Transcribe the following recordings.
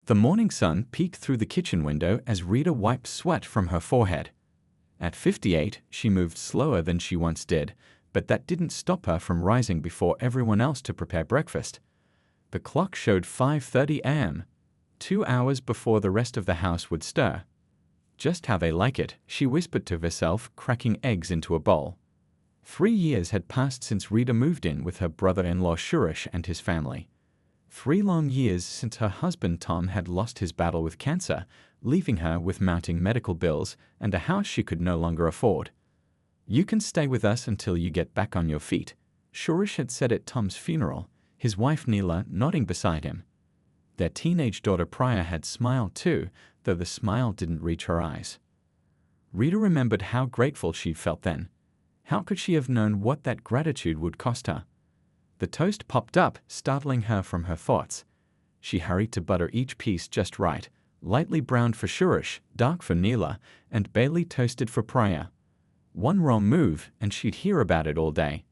The morning sun peeked through the kitchen window as Rita wiped sweat from her forehead. At 58, she moved slower than she once did, but that didn't stop her from rising before everyone else to prepare breakfast. The clock showed 5:30 a.m., 2 hours before the rest of the house would stir. Just how they like it, she whispered to herself, cracking eggs into a bowl. 3 years had passed since Rita moved in with her brother-in-law Shurish and his family. 3 long years since her husband Tom had lost his battle with cancer, leaving her with mounting medical bills and a house she could no longer afford. "You can stay with us until you get back on your feet," Shurish had said at Tom's funeral, his wife Neela nodding beside him. Their teenage daughter Priya had smiled too, though the smile didn't reach her eyes. Rita remembered how grateful she felt then. How could she have known what that gratitude would cost her? The toast popped up, startling her from her thoughts. She hurried to butter each piece just right, lightly browned for Shurish, dark for Neela, and barely toasted for Priya. One wrong move, and she'd hear about it all day.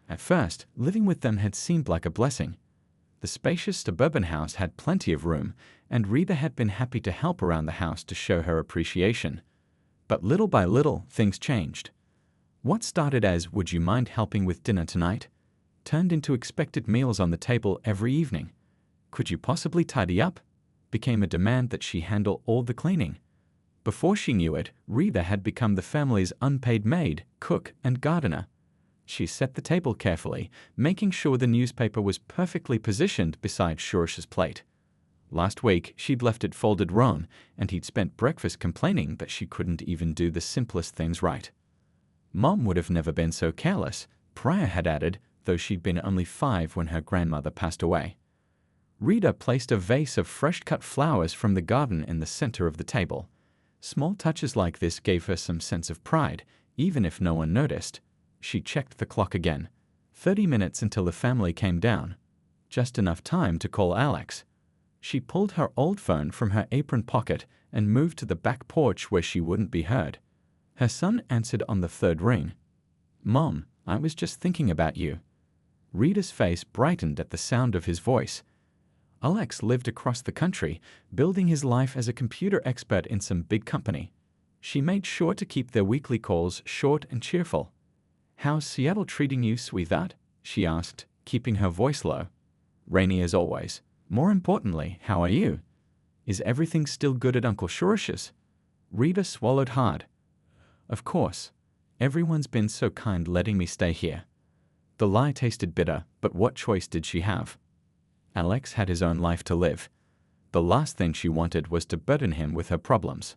At first, living with them had seemed like a blessing. The spacious suburban house had plenty of room, and Rita had been happy to help around the house to show her appreciation. But little by little, things changed. What started as "would you mind helping with dinner tonight?" turned into expected meals on the table every evening. "Could you possibly tidy up?" became a demand that she handle all the cleaning. Before she knew it, Rita had become the family's unpaid maid, cook, and gardener. She set the table carefully, making sure the newspaper was perfectly positioned beside Shurish's plate. Last week, she'd left it folded wrong, and he'd spent breakfast complaining that she couldn't even do the simplest things right. Mom would have never been so careless, Priya had added, though she'd been only 5 when her grandmother passed away. Rita placed a vase of fresh-cut flowers from the garden in the center of the table. Small touches like this gave her some sense of pride, even if no one noticed. She checked the clock again. 30 minutes until the family came down. Just enough time to call Alex. She pulled her old phone from her apron pocket and moved to the back porch where she wouldn't be heard. Her son answered on the 3rd ring. "Mom, I was just thinking about you." Rita's face brightened at the sound of his voice. Alex lived across the country, building his life as a computer expert in some big company. She made sure to keep their weekly calls short and cheerful. "How's Seattle treating you, sweetheart?" she asked, keeping her voice low. "Rainy as always. More importantly, how are you? Is everything still good at Uncle Shurish's?" Rita swallowed hard. "Of course. Everyone's been so kind letting me stay here." The lie tasted bitter, but what choice did she have? Alex had his own life to live. The last thing she wanted was to burden him with her problems.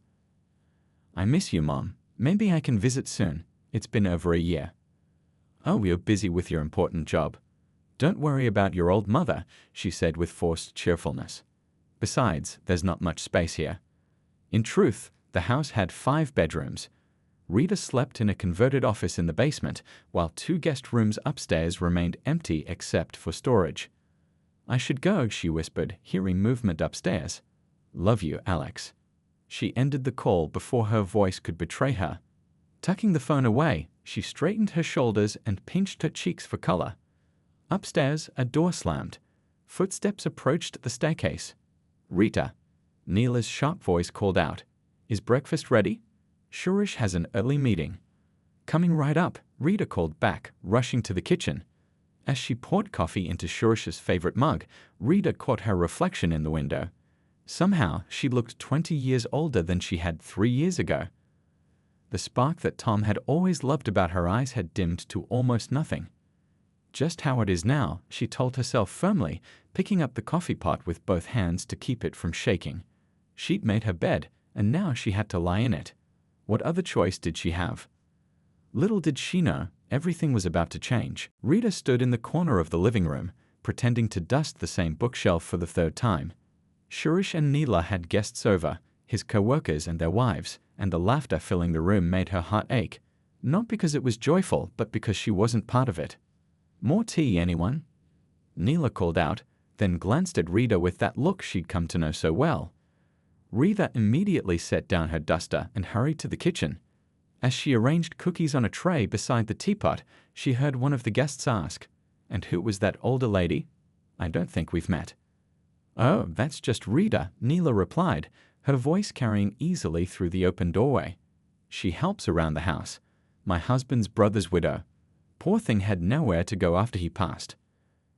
"I miss you, Mom. Maybe I can visit soon. It's been over a year." "Oh, you're busy with your important job. Don't worry about your old mother," she said with forced cheerfulness. "Besides, there's not much space here." In truth, the house had 5 bedrooms. Rita slept in a converted office in the basement, while 2 guest rooms upstairs remained empty except for storage. "I should go," she whispered, hearing movement upstairs. "Love you, Alex." She ended the call before her voice could betray her. Tucking the phone away, she straightened her shoulders and pinched her cheeks for color. Upstairs, a door slammed. Footsteps approached the staircase. "Rita." Neela's sharp voice called out. "Is breakfast ready? Shurish has an early meeting." "Coming right up," Rita called back, rushing to the kitchen. As she poured coffee into Shurish's favorite mug, Rita caught her reflection in the window. Somehow, she looked 20 years older than she had 3 years ago. The spark that Tom had always loved about her eyes had dimmed to almost nothing. Just how it is now, she told herself firmly, picking up the coffee pot with both hands to keep it from shaking. She'd made her bed, and now she had to lie in it. What other choice did she have? Little did she know, everything was about to change. Rita stood in the corner of the living room, pretending to dust the same bookshelf for the 3rd time. Shurish and Neela had guests over, his co-workers and their wives, and the laughter filling the room made her heart ache. Not because it was joyful, but because she wasn't part of it. "More tea, anyone?" Neela called out, then glanced at Rita with that look she'd come to know so well. Rita immediately set down her duster and hurried to the kitchen. As she arranged cookies on a tray beside the teapot, she heard one of the guests ask, "And who was that older lady? I don't think we've met." "Oh, that's just Rita," Neela replied, her voice carrying easily through the open doorway. "She helps around the house. My husband's brother's widow. Poor thing had nowhere to go after he passed."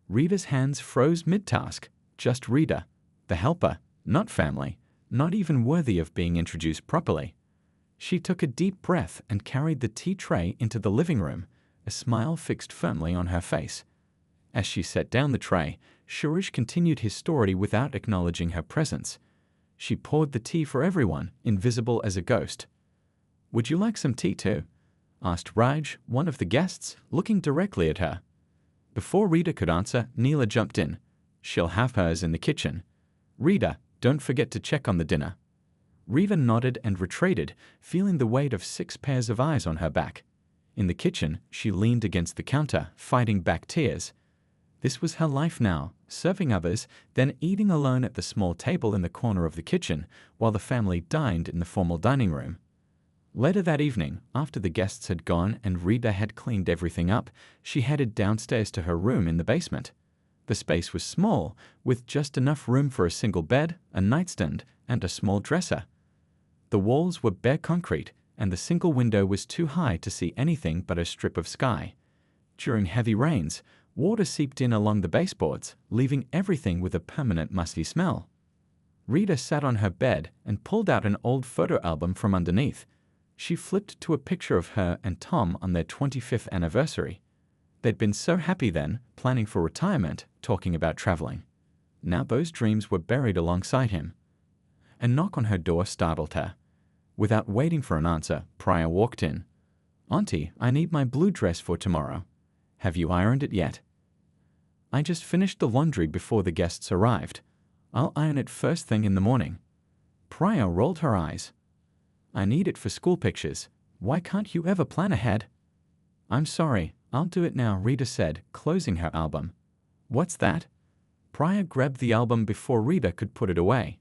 Rita's hands froze mid-task. Just Rita, the helper, not family, not even worthy of being introduced properly. She took a deep breath and carried the tea tray into the living room, a smile fixed firmly on her face. As she set down the tray, Shurish continued his story without acknowledging her presence. She poured the tea for everyone, invisible as a ghost. "Would you like some tea too?" asked Raj, one of the guests, looking directly at her. Before Rita could answer, Neela jumped in. "She'll have hers in the kitchen. Rita, don't forget to check on the dinner." Rita nodded and retreated, feeling the weight of 6 pairs of eyes on her back. In the kitchen, she leaned against the counter, fighting back tears. This was her life now, serving others, then eating alone at the small table in the corner of the kitchen, while the family dined in the formal dining room. Later that evening, after the guests had gone and Rita had cleaned everything up, she headed downstairs to her room in the basement. The space was small, with just enough room for a single bed, a nightstand, and a small dresser. The walls were bare concrete, and the single window was too high to see anything but a strip of sky. During heavy rains, water seeped in along the baseboards, leaving everything with a permanent musty smell. Rita sat on her bed and pulled out an old photo album from underneath. She flipped to a picture of her and Tom on their 25th anniversary. They'd been so happy then, planning for retirement, talking about traveling. Now those dreams were buried alongside him. A knock on her door startled her. Without waiting for an answer, Priya walked in. "Auntie, I need my blue dress for tomorrow. Have you ironed it yet?" "I just finished the laundry before the guests arrived. I'll iron it first thing in the morning." Priya rolled her eyes. "I need it for school pictures. Why can't you ever plan ahead?" "I'm sorry, I'll do it now," Rita said, closing her album. "What's that?" Priya grabbed the album before Rita could put it away.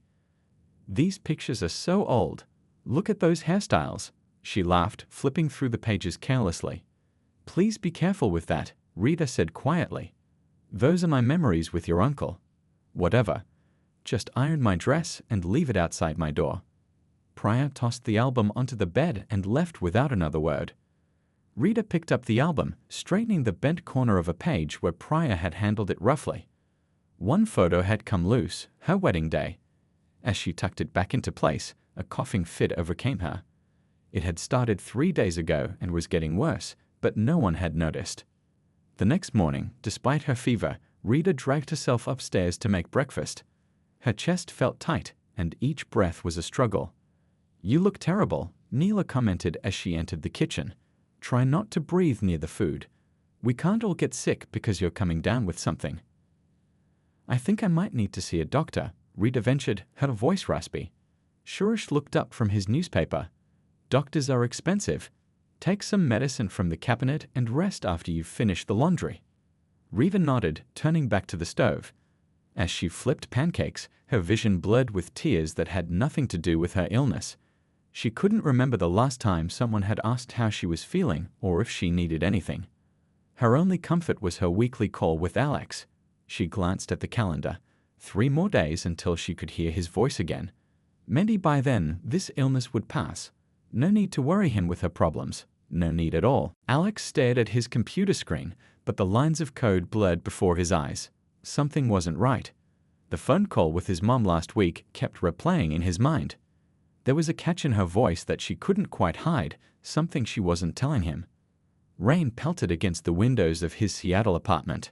"These pictures are so old. Look at those hairstyles," she laughed, flipping through the pages carelessly. "Please be careful with that," Rita said quietly. "Those are my memories with your uncle." "Whatever. Just iron my dress and leave it outside my door." Priya tossed the album onto the bed and left without another word. Rita picked up the album, straightening the bent corner of a page where Priya had handled it roughly. One photo had come loose, her wedding day. As she tucked it back into place, a coughing fit overcame her. It had started 3 days ago and was getting worse, but no one had noticed. The next morning, despite her fever, Rita dragged herself upstairs to make breakfast. Her chest felt tight, and each breath was a struggle. "You look terrible," Neela commented as she entered the kitchen. "Try not to breathe near the food. We can't all get sick because you're coming down with something." "I think I might need to see a doctor," Rita ventured, her voice raspy. Shurish looked up from his newspaper. "Doctors are expensive. Take some medicine from the cabinet and rest after you've finished the laundry." Rita nodded, turning back to the stove. As she flipped pancakes, her vision blurred with tears that had nothing to do with her illness. She couldn't remember the last time someone had asked how she was feeling or if she needed anything. Her only comfort was her weekly call with Alex. She glanced at the calendar. 3 more days until she could hear his voice again. Maybe by then, this illness would pass. No need to worry him with her problems. No need at all. Alex stared at his computer screen, but the lines of code blurred before his eyes. Something wasn't right. The phone call with his mom last week kept replaying in his mind. There was a catch in her voice that she couldn't quite hide, something she wasn't telling him. Rain pelted against the windows of his Seattle apartment.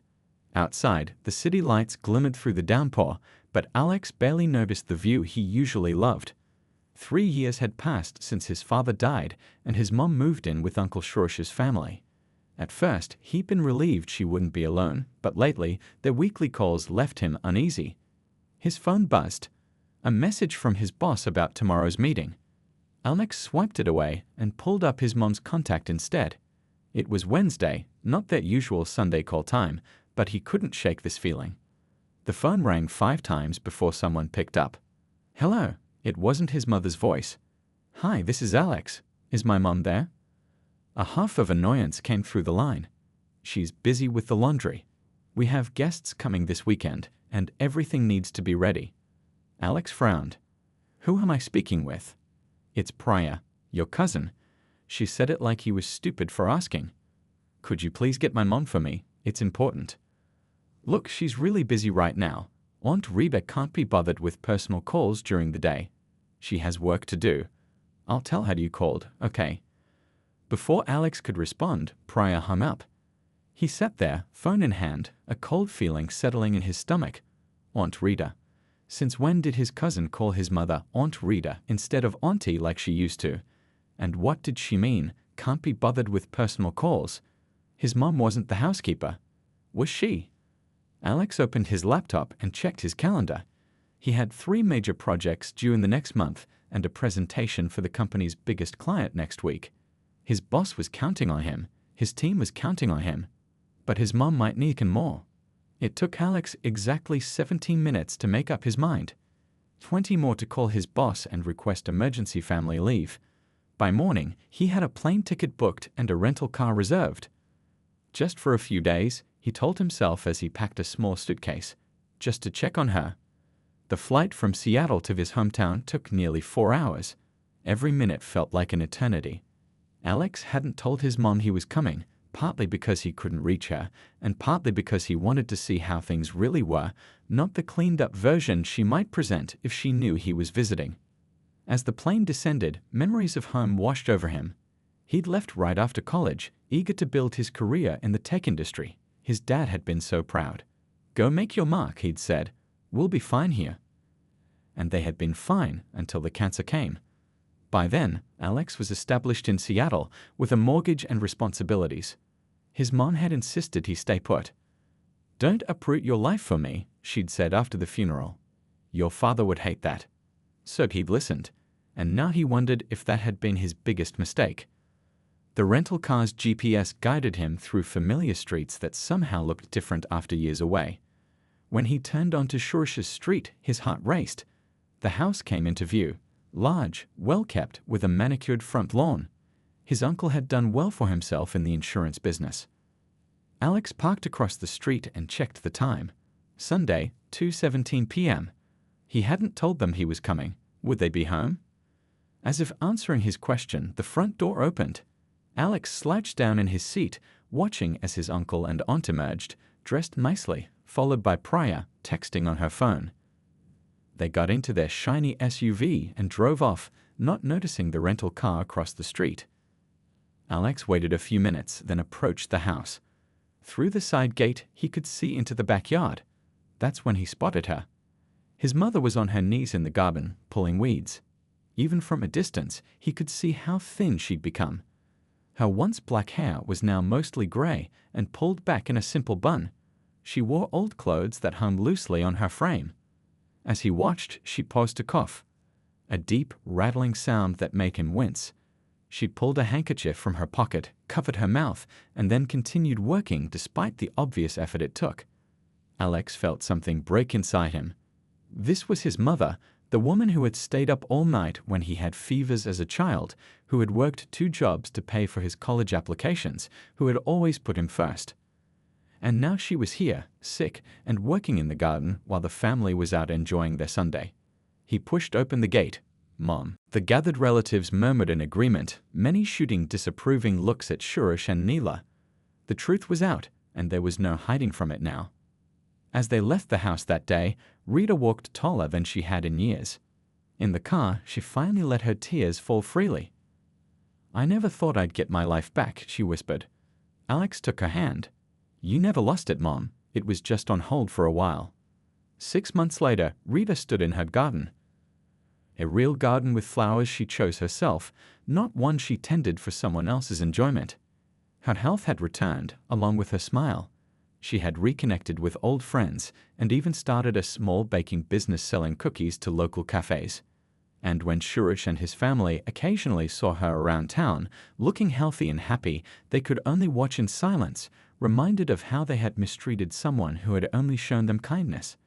Outside, the city lights glimmered through the downpour, but Alex barely noticed the view he usually loved. 3 years had passed since his father died, and his mom moved in with Uncle Shorish's family. At first, he'd been relieved she wouldn't be alone, but lately, their weekly calls left him uneasy. His phone buzzed. A message from his boss about tomorrow's meeting. Alex swiped it away and pulled up his mom's contact instead. It was Wednesday, not their usual Sunday call time, but he couldn't shake this feeling. The phone rang 5 times before someone picked up. "Hello." It wasn't his mother's voice. "Hi, this is Alex. Is my mom there?" A huff of annoyance came through the line. "She's busy with the laundry. We have guests coming this weekend. and everything needs to be ready. Alex frowned. Who am I speaking with? It's Priya, your cousin. She said it like he was stupid for asking. Could you please get my mom for me? It's important. Look, she's really busy right now. Aunt Reba can't be bothered with personal calls during the day. She has work to do. I'll tell her you called, okay? Before Alex could respond, Priya hung up. He sat there, phone in hand, a cold feeling settling in his stomach. Aunt Rita. Since when did his cousin call his mother Aunt Rita instead of Auntie like she used to? And what did she mean, can't be bothered with personal calls? His mom wasn't the housekeeper. Was she? Alex opened his laptop and checked his calendar. He had 3 major projects due in the next month and a presentation for the company's biggest client next week. His boss was counting on him. His team was counting on him. But his mom might need him more. It took Alex exactly 17 minutes to make up his mind. 20 more to call his boss and request emergency family leave. By morning, he had a plane ticket booked and a rental car reserved. Just for a few days, he told himself as he packed a small suitcase, just to check on her. The flight from Seattle to his hometown took nearly 4 hours. Every minute felt like an eternity. Alex hadn't told his mom he was coming, partly because he couldn't reach her, and partly because he wanted to see how things really were, not the cleaned-up version she might present if she knew he was visiting. As the plane descended, memories of home washed over him. He'd left right after college, eager to build his career in the tech industry. His dad had been so proud. Go make your mark, he'd said. We'll be fine here. And they had been fine until the cancer came. By then, Alex was established in Seattle with a mortgage and responsibilities. His mom had insisted he stay put. Don't uproot your life for me, she'd said after the funeral. Your father would hate that. So he'd listened, and now he wondered if that had been his biggest mistake. The rental car's GPS guided him through familiar streets that somehow looked different after years away. When he turned onto Shoorish's street, his heart raced. The house came into view, large, well-kept, with a manicured front lawn. His uncle had done well for himself in the insurance business. Alex parked across the street and checked the time. Sunday, 2:17 p.m. He hadn't told them he was coming. Would they be home? As if answering his question, the front door opened. Alex slouched down in his seat, watching as his uncle and aunt emerged, dressed nicely, followed by Priya, texting on her phone. They got into their shiny SUV and drove off, not noticing the rental car across the street. Alex waited a few minutes, then approached the house. Through the side gate, he could see into the backyard. That's when he spotted her. His mother was on her knees in the garden, pulling weeds. Even from a distance, he could see how thin she'd become. Her once black hair was now mostly gray and pulled back in a simple bun. She wore old clothes that hung loosely on her frame. As he watched, she paused to cough. A deep, rattling sound that made him wince. She pulled a handkerchief from her pocket, covered her mouth, and then continued working despite the obvious effort it took. Alex felt something break inside him. This was his mother, the woman who had stayed up all night when he had fevers as a child, who had worked 2 jobs to pay for his college applications, who had always put him first. And now she was here, sick, and working in the garden while the family was out enjoying their Sunday. He pushed open the gate. Mom. The gathered relatives murmured in agreement, many shooting disapproving looks at Shoorish and Neela. The truth was out, and there was no hiding from it now. As they left the house that day, Rita walked taller than she had in years. In the car, she finally let her tears fall freely. I never thought I'd get my life back, she whispered. Alex took her hand. You never lost it, Mom. It was just on hold for a while. 6 months later, Rita stood in her garden. A real garden with flowers she chose herself, not one she tended for someone else's enjoyment. Her health had returned, along with her smile. She had reconnected with old friends and even started a small baking business selling cookies to local cafes. And when Shoorish and his family occasionally saw her around town, looking healthy and happy, they could only watch in silence, reminded of how they had mistreated someone who had only shown them kindness.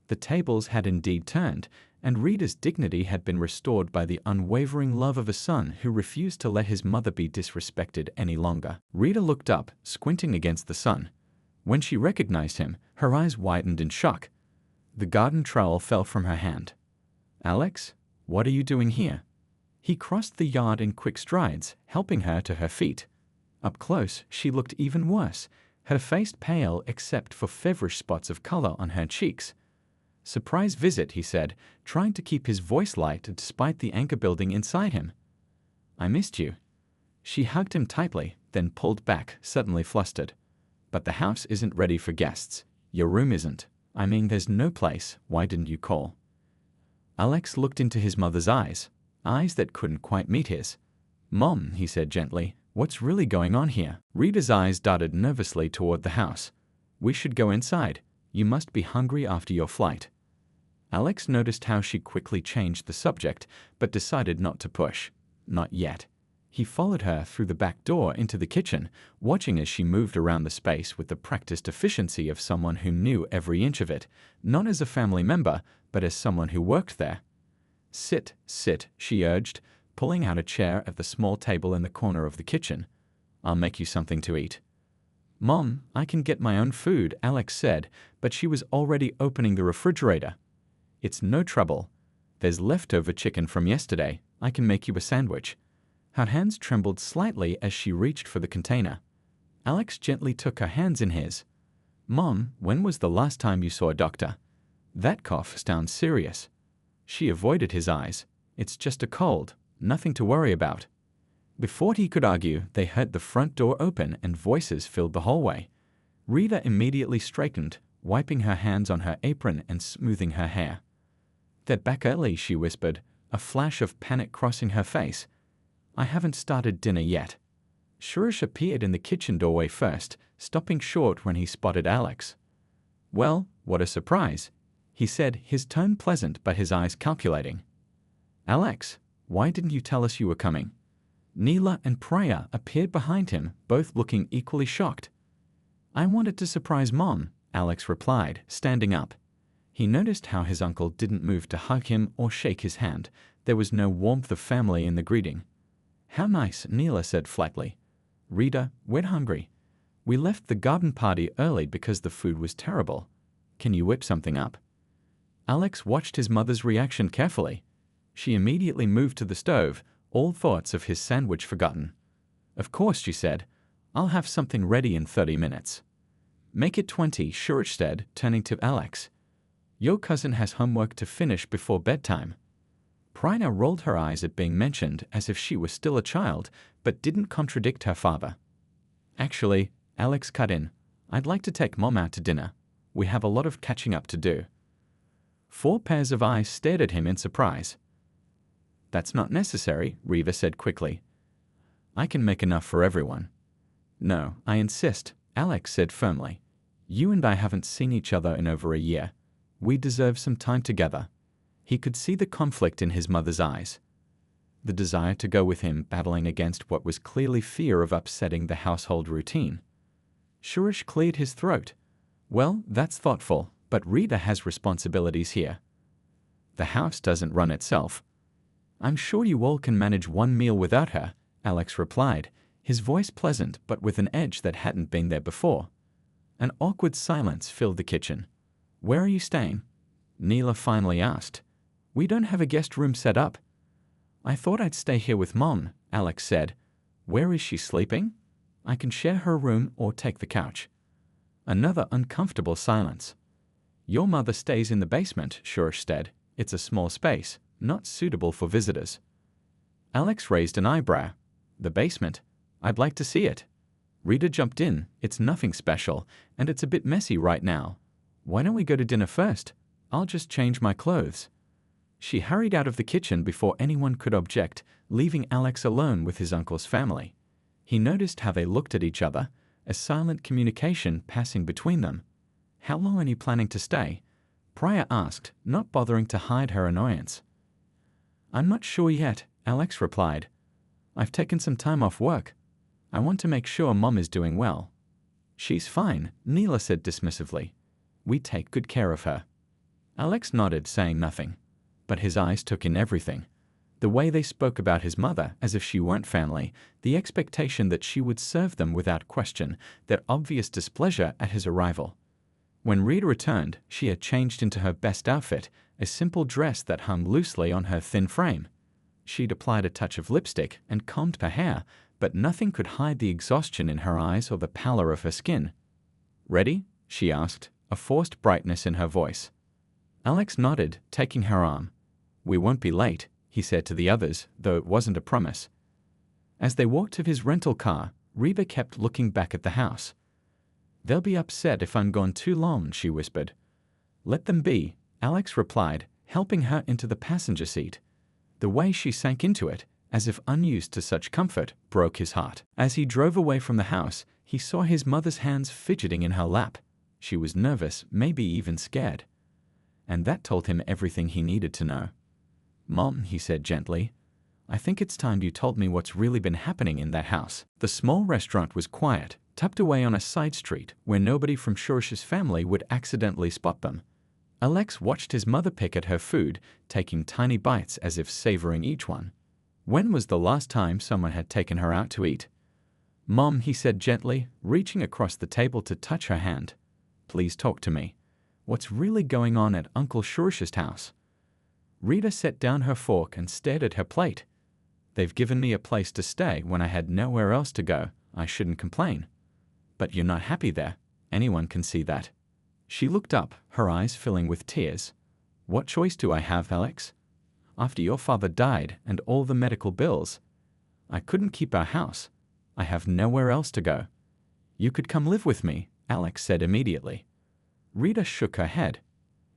The tables had indeed turned, and Rita's dignity had been restored by the unwavering love of a son who refused to let his mother be disrespected any longer. Rita looked up, squinting against the sun. When she recognized him, her eyes widened in shock. The garden trowel fell from her hand. "Alex, what are you doing here?" He crossed the yard in quick strides, helping her to her feet. Up close, she looked even worse, her face pale except for feverish spots of color on her cheeks. "Surprise visit," he said, trying to keep his voice light despite the anger building inside him. "I missed you." She hugged him tightly, then pulled back, suddenly flustered. "But the house isn't ready for guests. Your room isn't. I mean, there's no place. Why didn't you call?" Alex looked into his mother's eyes that couldn't quite meet his. "Mom," he said gently, "what's really going on here?" Rita's eyes darted nervously toward the house. "We should go inside. You must be hungry after your flight." Alex noticed how she quickly changed the subject, but decided not to push. Not yet. He followed her through the back door into the kitchen, watching as she moved around the space with the practiced efficiency of someone who knew every inch of it, not as a family member, but as someone who worked there. "Sit, sit," she urged, pulling out a chair at the small table in the corner of the kitchen. "I'll make you something to eat." "Mom, I can get my own food," Alex said, but she was already opening the refrigerator. "It's no trouble. There's leftover chicken from yesterday. I can make you a sandwich." Her hands trembled slightly as she reached for the container. Alex gently took her hands in his. "Mom, when was the last time you saw a doctor? That cough sounds serious." She avoided his eyes. "It's just a cold. Nothing to worry about." Before he could argue, they heard the front door open and voices filled the hallway. Rita immediately straightened, wiping her hands on her apron and smoothing her hair. "They're back early," she whispered, a flash of panic crossing her face. "I haven't started dinner yet." Suresh appeared in the kitchen doorway first, stopping short when he spotted Alex. "Well, what a surprise," he said, his tone pleasant but his eyes calculating. "Alex, why didn't you tell us you were coming?" Neela and Priya appeared behind him, both looking equally shocked. "I wanted to surprise Mom," Alex replied, standing up. He noticed how his uncle didn't move to hug him or shake his hand. There was no warmth of family in the greeting. "How nice," Neela said flatly. "Rita, we're hungry. We left the garden party early because the food was terrible. Can you whip something up?" Alex watched his mother's reaction carefully. She immediately moved to the stove, all thoughts of his sandwich forgotten. "Of course," she said. "I'll have something ready in 30 minutes. "Make it 20, Suresh said, turning to Alex. "Your cousin has homework to finish before bedtime." Prina rolled her eyes at being mentioned as if she was still a child, but didn't contradict her father. "Actually," Alex cut in, "I'd like to take Mom out to dinner. We have a lot of catching up to do." 4 pairs of eyes stared at him in surprise. "That's not necessary," Rita said quickly. "I can make enough for everyone." "No, I insist," Alex said firmly. "You and I haven't seen each other in over a year. We deserve some time together." He could see the conflict in his mother's eyes. The desire to go with him battling against what was clearly fear of upsetting the household routine. Suresh cleared his throat. "Well, that's thoughtful, but Rita has responsibilities here. The house doesn't run itself." "I'm sure you all can manage one meal without her," Alex replied, his voice pleasant but with an edge that hadn't been there before. An awkward silence filled the kitchen. "Where are you staying?" Neela finally asked. "We don't have a guest room set up." "I thought I'd stay here with Mom," Alex said. "Where is she sleeping?" "I can share her room or take the couch." Another uncomfortable silence. "Your mother stays in the basement," Suresh said. "It's a small space, not suitable for visitors." Alex raised an eyebrow. "The basement? I'd like to see it." Rita jumped in. "It's nothing special, and it's a bit messy right now. Why don't we go to dinner first? I'll just change my clothes." She hurried out of the kitchen before anyone could object, leaving Alex alone with his uncle's family. He noticed how they looked at each other, a silent communication passing between them. "How long are you planning to stay?" Priya asked, not bothering to hide her annoyance. "I'm not sure yet," Alex replied. "I've taken some time off work. I want to make sure Mom is doing well." "She's fine," Neela said dismissively. "We take good care of her." Alex nodded, saying nothing. But his eyes took in everything. The way they spoke about his mother as if she weren't family, the expectation that she would serve them without question, their obvious displeasure at his arrival. When Rita returned, she had changed into her best outfit, a simple dress that hung loosely on her thin frame. She'd applied a touch of lipstick and combed her hair, but nothing could hide the exhaustion in her eyes or the pallor of her skin. "Ready?" she asked, a forced brightness in her voice. Alex nodded, taking her arm. "We won't be late," he said to the others, though it wasn't a promise. As they walked to his rental car, Reba kept looking back at the house. "They'll be upset if I'm gone too long," she whispered. "Let them be," Alex replied, helping her into the passenger seat. The way she sank into it, as if unused to such comfort, broke his heart. As he drove away from the house, he saw his mother's hands fidgeting in her lap. She was nervous, maybe even scared. And that told him everything he needed to know. "Mom," he said gently, "I think it's time you told me what's really been happening in that house." The small restaurant was quiet, tucked away on a side street where nobody from Shoorish's family would accidentally spot them. Alex watched his mother pick at her food, taking tiny bites as if savoring each one. When was the last time someone had taken her out to eat? "Mom," he said gently, reaching across the table to touch her hand. "Please talk to me. What's really going on at Uncle Shoorish's house?" Rita set down her fork and stared at her plate. "They've given me a place to stay when I had nowhere else to go. I shouldn't complain. But you're not happy there. Anyone can see that." She looked up, her eyes filling with tears. "What choice do I have, Alex? After your father died and all the medical bills, I couldn't keep our house. I have nowhere else to go." "You could come live with me," Alex said immediately. Rita shook her head.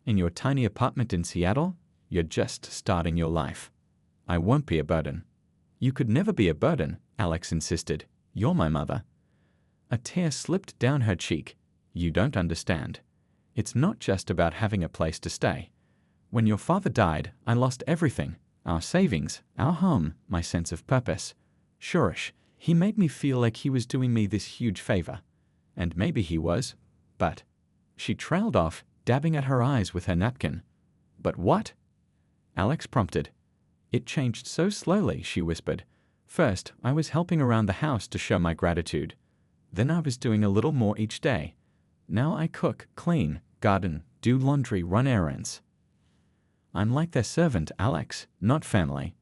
"In your tiny apartment in Seattle, you're just starting your life. I won't be a burden." "You could never be a burden," Alex insisted. "You're my mother." A tear slipped down her cheek. "You don't understand. It's not just about having a place to stay. When your father died, I lost everything. Our savings, our home, my sense of purpose. Shoorish, he made me feel like he was doing me this huge favor. And maybe he was, but..." She trailed off, dabbing at her eyes with her napkin. "But what?" Alex prompted. "It changed so slowly," she whispered. "First, I was helping around the house to show my gratitude. Then I was doing a little more each day. Now I cook, clean, garden, do laundry, run errands. I'm like their servant, Alex, not family."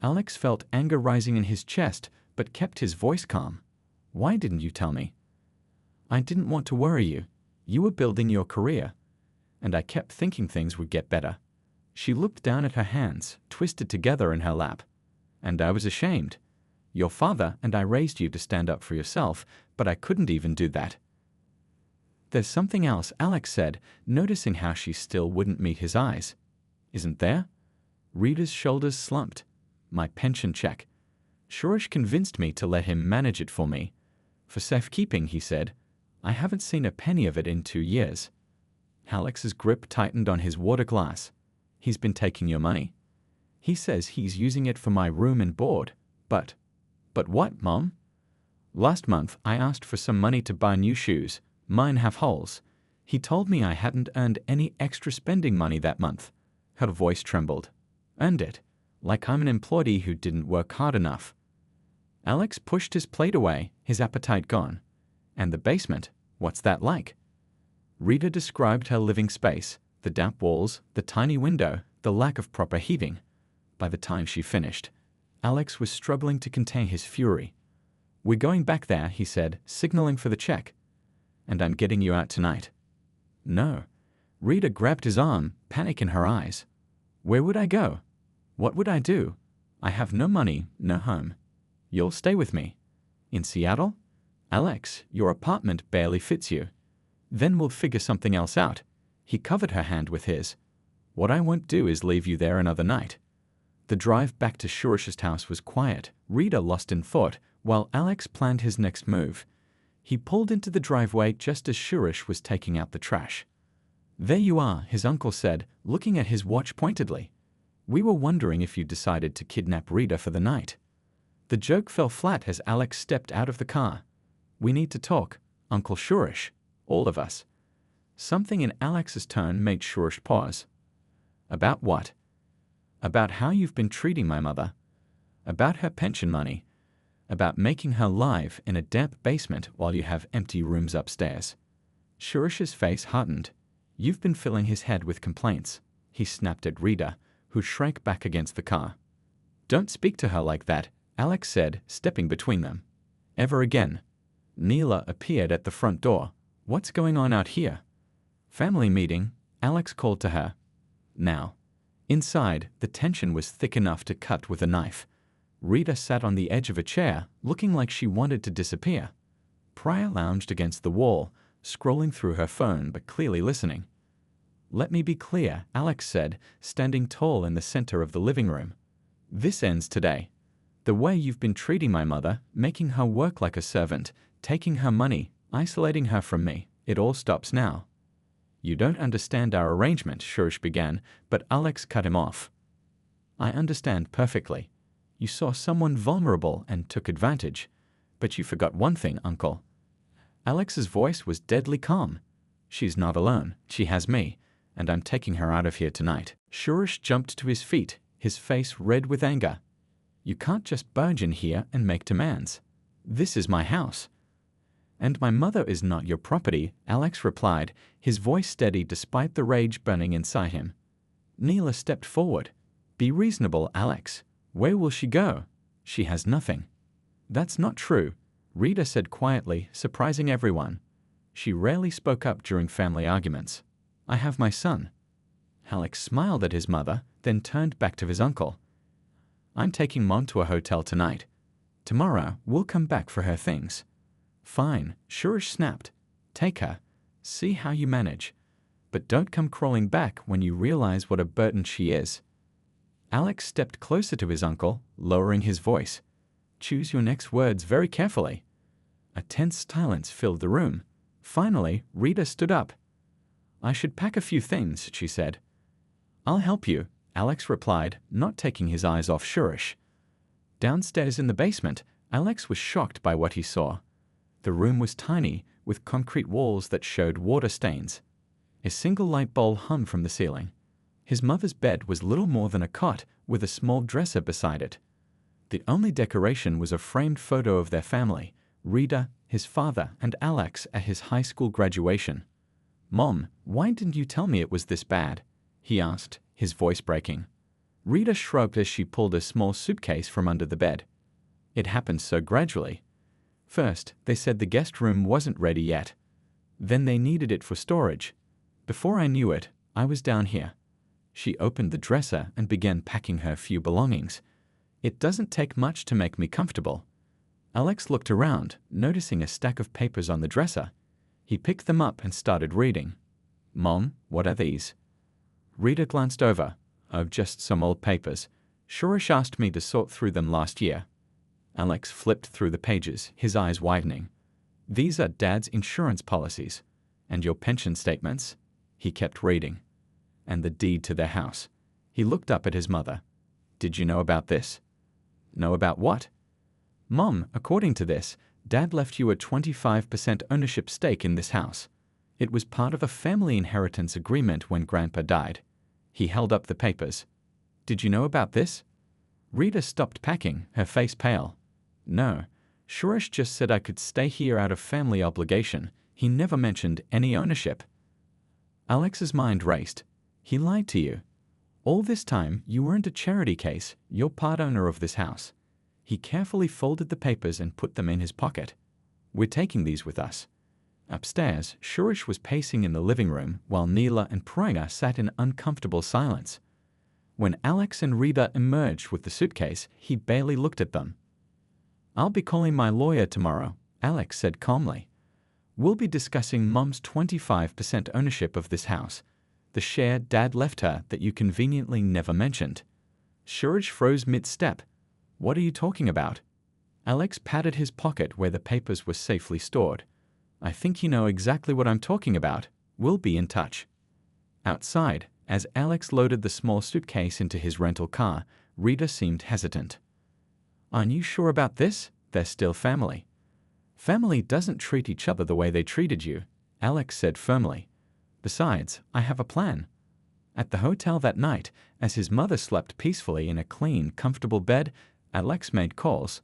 Alex felt anger rising in his chest, but kept his voice calm. "Why didn't you tell me?" "I didn't want to worry you. You were building your career. And I kept thinking things would get better." She looked down at her hands, twisted together in her lap. "And I was ashamed. Your father and I raised you to stand up for yourself, but I couldn't even do that." "There's something else," Alex said, noticing how she still wouldn't meet his eyes. "Isn't there?" Rita's shoulders slumped. "My pension check. Shoorish convinced me to let him manage it for me. For safekeeping, he said. I haven't seen a penny of it in 2 years." Alex's grip tightened on his water glass. "He's been taking your money. He says he's using it for my room and board. But what, Mom?" "Last month, I asked for some money to buy new shoes. Mine have holes. He told me I hadn't earned any extra spending money that month." Her voice trembled. "Earned it? Like I'm an employee who didn't work hard enough." Alex pushed his plate away, his appetite gone. "And the basement, what's that like?" Rita described her living space, the damp walls, the tiny window, the lack of proper heating. By the time she finished, Alex was struggling to contain his fury. "We're going back there," he said, signaling for the check. "And I'm getting you out tonight." "No." Rita grabbed his arm, panic in her eyes. "Where would I go? What would I do? I have no money, no home. You'll stay with me. In Seattle? Alex, your apartment barely fits you. Then we'll figure something else out." He covered her hand with his. "What I won't do is leave you there another night." The drive back to Shoorish's house was quiet, Rita lost in thought, while Alex planned his next move. He pulled into the driveway just as Shoorish was taking out the trash. "There you are," his uncle said, looking at his watch pointedly. "We were wondering if you decided to kidnap Rita for the night." The joke fell flat as Alex stepped out of the car. "We need to talk, Uncle Shoorish, all of us." Something in Alex's tone made Shoorish pause. "About what?" "About how you've been treating my mother. About her pension money. About making her live in a damp basement while you have empty rooms upstairs." Suresh's face hardened. You've been filling his head with complaints, he snapped at Rita, who shrank back against the car. Don't speak to her like that, Alex said, stepping between them. Ever again. Neela appeared at the front door. What's going on out here? Family meeting, Alex called to her. Now. Inside, the tension was thick enough to cut with a knife. Rita sat on the edge of a chair, looking like she wanted to disappear. Pryor lounged against the wall, scrolling through her phone but clearly listening. Let me be clear, Alex said, standing tall in the center of the living room. This ends today. The way you've been treating my mother, making her work like a servant, taking her money, isolating her from me, it all stops now. You don't understand our arrangement, Suresh began, but Alex cut him off. I understand perfectly. You saw someone vulnerable and took advantage. But you forgot one thing, Uncle. Alex's voice was deadly calm. She's not alone. She has me, and I'm taking her out of here tonight. Suresh jumped to his feet, his face red with anger. You can't just barge in here and make demands. This is my house. And my mother is not your property, Alex replied, his voice steady despite the rage burning inside him. Neela stepped forward. Be reasonable, Alex. Where will she go? She has nothing. That's not true, Rita said quietly, surprising everyone. She rarely spoke up during family arguments. I have my son. Alex smiled at his mother, then turned back to his uncle. I'm taking Mom to a hotel tonight. Tomorrow, we'll come back for her things. Fine, Suresh snapped. Take her. See how you manage. But don't come crawling back when you realize what a burden she is. Alex stepped closer to his uncle, lowering his voice. Choose your next words very carefully. A tense silence filled the room. Finally, Rita stood up. I should pack a few things, she said. I'll help you, Alex replied, not taking his eyes off Suresh. Downstairs in the basement, Alex was shocked by what he saw. The room was tiny, with concrete walls that showed water stains. A single light bulb hung from the ceiling. His mother's bed was little more than a cot, with a small dresser beside it. The only decoration was a framed photo of their family, Rita, his father, and Alex at his high school graduation. Mom, why didn't you tell me it was this bad? He asked, his voice breaking. Rita shrugged as she pulled a small suitcase from under the bed. It happened so gradually. First, they said the guest room wasn't ready yet. Then they needed it for storage. Before I knew it, I was down here. She opened the dresser and began packing her few belongings. It doesn't take much to make me comfortable. Alex looked around, noticing a stack of papers on the dresser. He picked them up and started reading. Mom, what are these? Rita glanced over. Oh, just some old papers. Suresh asked me to sort through them last year. Alex flipped through the pages, his eyes widening. These are Dad's insurance policies. And your pension statements? He kept reading. And the deed to their house. He looked up at his mother. Did you know about this? Know about what? Mom, according to this, Dad left you a 25% ownership stake in this house. It was part of a family inheritance agreement when Grandpa died. He held up the papers. Did you know about this? Rita stopped packing, her face pale. No, Suresh just said I could stay here out of family obligation. He never mentioned any ownership. Alex's mind raced. He lied to you. All this time, you weren't a charity case. You're part owner of this house. He carefully folded the papers and put them in his pocket. We're taking these with us. Upstairs, Suresh was pacing in the living room while Neela and Praya sat in uncomfortable silence. When Alex and Rita emerged with the suitcase, he barely looked at them. I'll be calling my lawyer tomorrow, Alex said calmly. We'll be discussing Mom's 25% ownership of this house, the share Dad left her that you conveniently never mentioned. Suresh froze mid-step. What are you talking about? Alex patted his pocket where the papers were safely stored. I think you know exactly what I'm talking about. We'll be in touch. Outside, as Alex loaded the small suitcase into his rental car, Rita seemed hesitant. Aren't you sure about this? They're still family. Family doesn't treat each other the way they treated you, Alex said firmly. Besides, I have a plan. At the hotel that night, as his mother slept peacefully in a clean, comfortable bed, Alex made calls.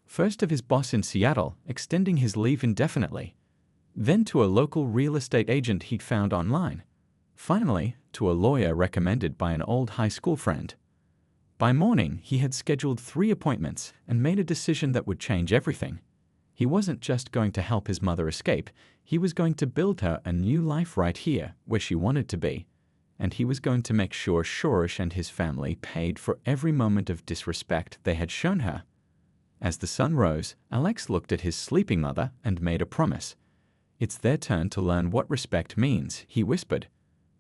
First of his boss in Seattle, extending his leave indefinitely. then to a local real estate agent he'd found online. Finally, to a lawyer recommended by an old high school friend. By morning, he had scheduled 3 appointments and made a decision that would change everything. He wasn't just going to help his mother escape, he was going to build her a new life right here, where she wanted to be. And he was going to make sure Shoresh and his family paid for every moment of disrespect they had shown her. As the sun rose, Alex looked at his sleeping mother and made a promise. "It's their turn to learn what respect means," he whispered,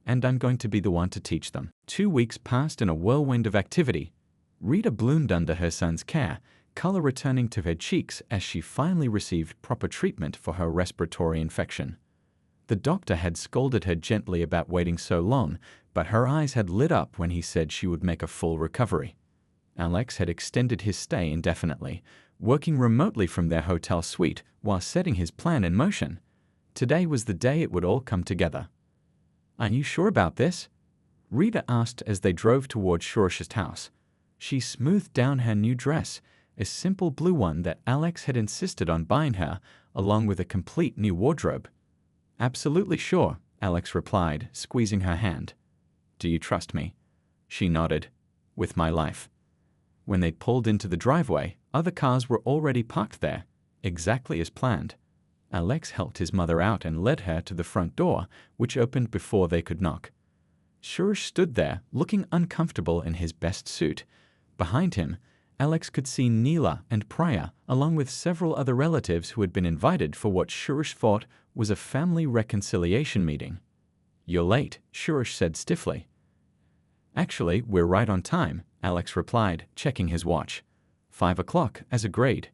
"and I'm going to be the one to teach them." 2 weeks passed in a whirlwind of activity. Rita bloomed under her son's care, color returning to her cheeks as she finally received proper treatment for her respiratory infection. The doctor had scolded her gently about waiting so long, but her eyes had lit up when he said she would make a full recovery. Alex had extended his stay indefinitely, working remotely from their hotel suite while setting his plan in motion. Today was the day it would all come together. "Are you sure about this?" Rita asked as they drove toward Shoresh's house. She smoothed down her new dress, a simple blue one that Alex had insisted on buying her, along with a complete new wardrobe. "Absolutely sure," Alex replied, squeezing her hand. "Do you trust me?" She nodded. "With my life." When they pulled into the driveway, other cars were already parked there, exactly as planned. Alex helped his mother out and led her to the front door, which opened before they could knock. Shoresh stood there, looking uncomfortable in his best suit. Behind him, Alex could see Neela and Priya, along with several other relatives who had been invited for what Shoresh thought was a family reconciliation meeting. "You're late," Shoresh said stiffly. "Actually, we're right on time," Alex replied, checking his watch. 5 o'clock, as agreed.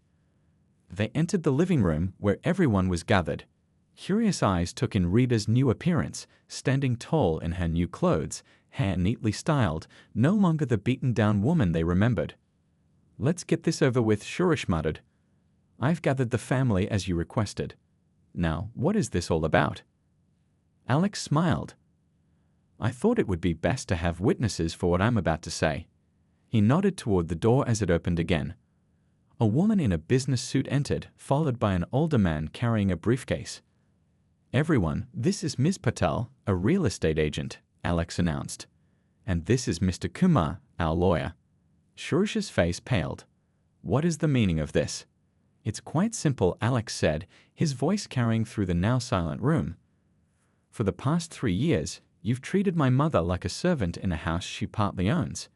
They entered the living room where everyone was gathered. Curious eyes took in Rita's new appearance, standing tall in her new clothes, hair neatly styled, no longer the beaten-down woman they remembered. "Let's get this over with," Shoresh muttered. "I've gathered the family as you requested. Now, what is this all about?" Alex smiled. "I thought it would be best to have witnesses for what I'm about to say." He nodded toward the door as it opened again. A woman in a business suit entered, followed by an older man carrying a briefcase. "Everyone, this is Ms. Patel, a real estate agent," Alex announced. "And this is Mr. Kumar, our lawyer." Shoresh's face paled. "What is the meaning of this?" "It's quite simple," Alex said, his voice carrying through the now silent room. "For the past 3 years, you've treated my mother like a servant in a house she partly owns.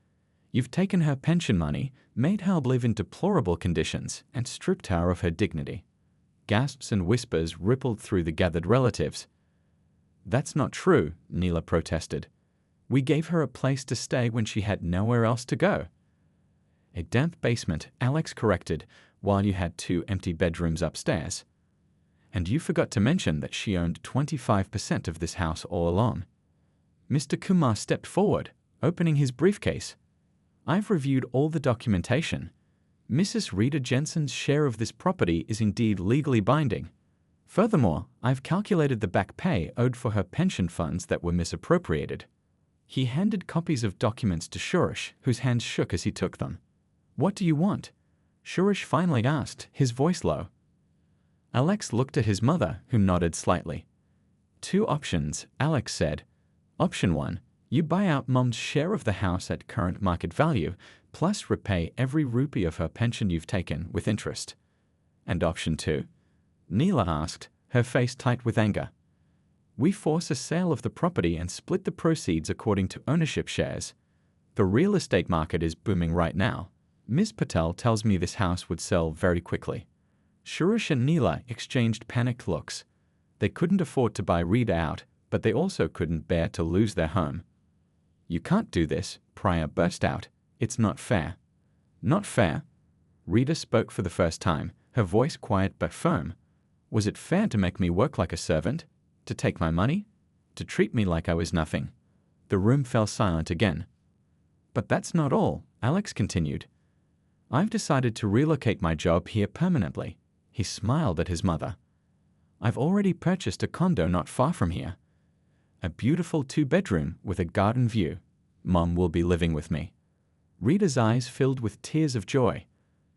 You've taken her pension money, made her live in deplorable conditions, and stripped her of her dignity." Gasps and whispers rippled through the gathered relatives. "That's not true," Neela protested. "We gave her a place to stay when she had nowhere else to go." "A damp basement," Alex corrected, "while you had 2 empty bedrooms upstairs. And you forgot to mention that she owned 25% of this house all along." Mr. Kumar stepped forward, opening his briefcase. "I've reviewed all the documentation. Mrs. Rita Jensen's share of this property is indeed legally binding. Furthermore, I've calculated the back pay owed for her pension funds that were misappropriated." He handed copies of documents to Shoresh, whose hands shook as he took them. "What do you want?" Shoresh finally asked, his voice low. Alex looked at his mother, who nodded slightly. "2 options," Alex said. "Option 1. You buy out Mom's share of the house at current market value, plus repay every rupee of her pension you've taken with interest." "And option 2? Neela asked, her face tight with anger. "We force a sale of the property and split the proceeds according to ownership shares. The real estate market is booming right now. Ms. Patel tells me this house would sell very quickly." Shoresh and Neela exchanged panicked looks. They couldn't afford to buy Rita out, but they also couldn't bear to lose their home. "You can't do this," Priya burst out. "It's not fair." "Not fair?" Rita spoke for the first time, her voice quiet but firm. "Was it fair to make me work like a servant? To take my money? To treat me like I was nothing?" The room fell silent again. "But that's not all," Alex continued. "I've decided to relocate my job here permanently." He smiled at his mother. "I've already purchased a condo not far from here. A beautiful 2-bedroom with a garden view. Mom will be living with me." Rita's eyes filled with tears of joy.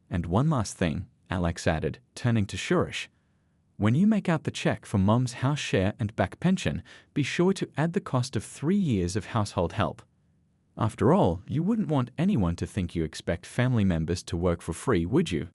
"And one last thing," Alex added, turning to Shoresh. When you make out the check for Mom's house share and back pension, be sure to add the cost of 3 years of household help. After all, you wouldn't want anyone to think you expect family members to work for free, would you?